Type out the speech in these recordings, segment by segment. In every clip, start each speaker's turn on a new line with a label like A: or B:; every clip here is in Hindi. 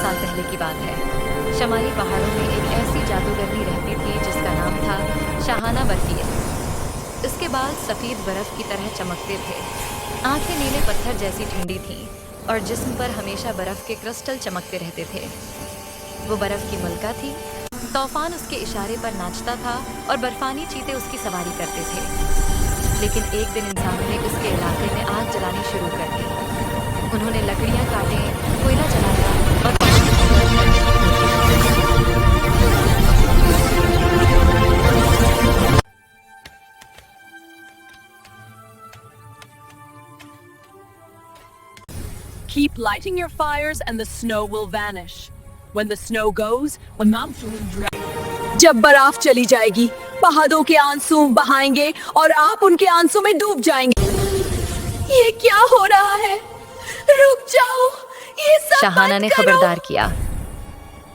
A: साल पहले की बात है। शमाली पहाड़ों में एक ऐसी जादूगरनी रहती थी जिसका नाम था शाहाना बर्फील। इसके बाल सफ़ेद बर्फ की तरह चमकते थे, आंखें नीले पत्थर जैसी ठंडी थीं और जिस्म पर हमेशा बर्फ के क्रिस्टल चमकते रहते थे। वो बर्फ की मलका थी। तूफान उसके इशारे पर नाचता था और बर्फानी चीते उसकी सवारी करते थे। लेकिन एक दिन इंसानों ने उसके इलाके में आग जलानी शुरू कर दी। उन्होंने लकड़ियां काटे, कोयला जलाया और
B: Keep lighting your fires and the snow will vanish. When the snow goes, when जब बर्फ चली जाएगी, पहाड़ों के आंसू बहाएंगे और आप उनके आंसू में डूब जाएंगे। ये क्या हो रहा है? रुक जाओ, ये सब
A: शाहाना ने खबरदार किया,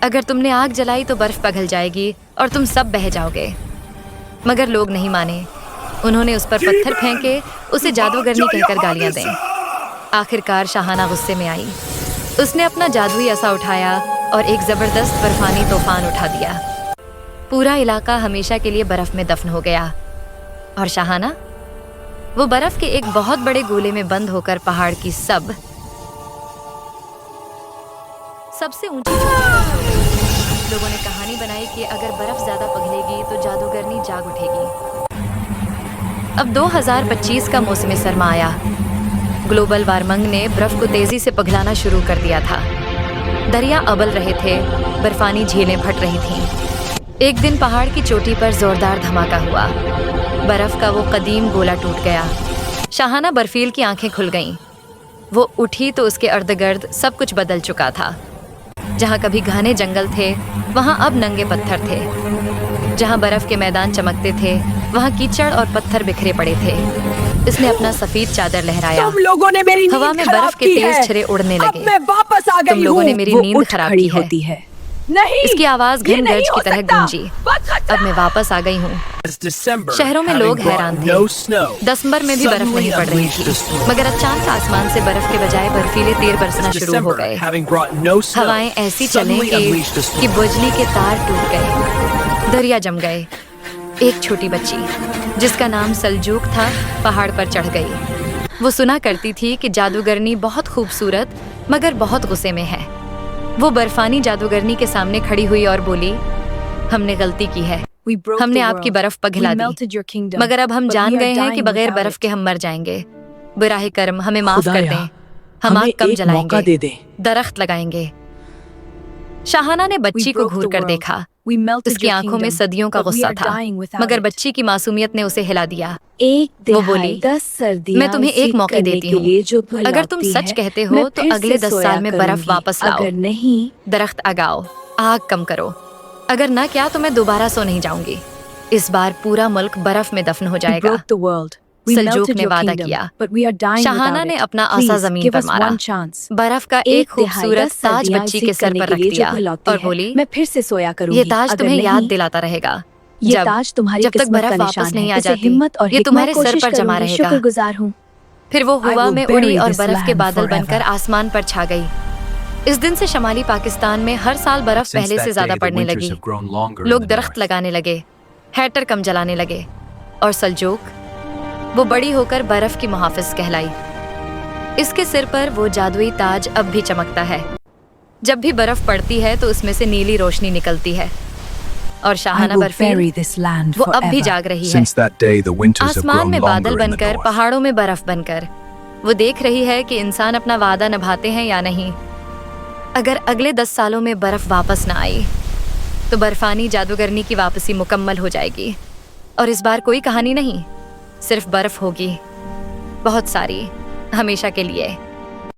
A: अगर तुमने आग जलाई तो बर्फ पिघल जाएगी और तुम सब बह जाओगे। मगर लोग नहीं माने। उन्होंने उस पर पत्थर फेंके, उसे जादूगरनी कहकर गालियां दें। आखिरकार शाहाना गुस्से में आई। उसने अपना जादुई असा उठाया और एक जबरदस्त बर्फानी तूफान उठा दिया। पूरा इलाका हमेशा के लिए बर्फ में दफन हो गया और शाहाना वो बर्फ के एक बहुत बड़े गोले में बंद होकर पहाड़ की सबसे ऊंची लोगों ने कहानी बनाई कि अगर बर्फ ज्यादा पिघलेगी तो जादूगरनी जाग उठेगी। अब 2025 का मौसम सरमा आया। ग्लोबल वार्मिंग ने बर्फ को तेजी से पिघलाना शुरू कर दिया था। दरिया अबल रहे थे, बर्फानी झीलें फट रही थीं। एक दिन पहाड़ की चोटी पर जोरदार धमाका हुआ। बर्फ का वो कदीम गोला टूट गया। शाहाना बर्फील की आंखें खुल गईं। वो उठी तो उसके अर्द-गिर्द सब कुछ बदल चुका था। जहाँ कभी घने जंगल थे, वहाँ अब नंगे पत्थर थे। जहाँ बर्फ के मैदान चमकते थे, वहाँ कीचड़ और पत्थर बिखरे पड़े थे। इसने अपना सफेद चादर लहराया।
B: तुम लोगों ने मेरी नींद
A: हवा में बर्फ के तेज छर्रे उड़ने लगे।
B: अब मैं वापस आ गई
A: तुम लोगों ने मेरी नींद खराब की है।
B: नहीं,
A: इसकी आवाज घन गर्ज की तरह गूंजी। अब मैं वापस आ गई हूँ। शहरों में लोग हैरान थे। दिसंबर में भी बर्फ नहीं पड़ रही थी, मगर अचानक आसमान से बर्फ के बजाय बर्फीले तीर बरसना शुरू हो गए। हवाएं ऐसी चलें कि बिजली के तार टूट गए, दरिया जम गए। एक छोटी बच्ची जिसका नाम सलजूक था, पहाड़ पर चढ़ गई। वो सुना करती थी कि जादूगरनी बहुत खूबसूरत मगर बहुत गुस्से में है। वो बर्फानी जादूगरनी के सामने खड़ी हुई और बोली, हमने गलती की है, हमने आपकी बर्फ पिघला दी, मगर अब हम जान गए हैं कि बगैर बर्फ के हम मर जाएंगे। बुराहे कर्म, हमें माफ कर दें। हम आग कम जलाएंगे, दरख्त लगाएंगे। शाहाना ने बच्ची को घूर कर देखा। उसकी आंखों में सदियों का गुस्सा था, मगर बच्ची की मासूमियत ने उसे हिला दिया। वो बोली, मैं तुम्हें एक मौका देती हूँ। अगर तुम सच कहते हो तो अगले 10 साल में बर्फ वापस लाओ, दरख्त लगाओ, आग कम करो। अगर न किया तो मैं दोबारा सो नहीं जाऊंगी। इस बार पूरा मुल्क बर्फ में दफन हो जाएगा। सलजूक ने वादा किया। शाहाना ने अपना आसा जमीन पर मारा, बर्फ का एक खूबसूरत ताज बच्ची के सर पर रख दिया और बोली,
B: मैं फिर से सोया करूंगी।
A: ये ताज तुम्हें याद दिलाता रहेगा जब तक बर्फ वापस नहीं आ जाती, ये तुम्हारे सर पर जमा रहेगा।
B: शुक्रगुजार हूँ।
A: फिर वो हवा में उड़ी और बर्फ के बादल बनकर आसमान पर छा गई। इस दिन से शमाली पाकिस्तान में हर साल बर्फ पहले से ज्यादा पड़ने लगी। लोग दरख्त लगाने लगे, हैटर कम जलाने लगे और सलजूक वो बड़ी होकर बर्फ की मुहाफिज कहलाई। इसके सिर पर वो जादुई ताज अब भी चमकता है। जब भी बर्फ पड़ती है तो उसमें से नीली रोशनी निकलती है और शाहाना बर्फील वो अब भी जाग रही है। आसमान में बादल बनकर, पहाड़ों में बर्फ बनकर वो देख रही है कि इंसान अपना वादा निभाते हैं या नहीं। अगर अगले 10 सालों में बर्फ वापस ना आई तो बर्फानी जादूगरनी की वापसी मुकम्मल हो जाएगी। और इस बार कोई कहानी नहीं, सिर्फ बर्फ होगी, बहुत सारी, हमेशा के लिए।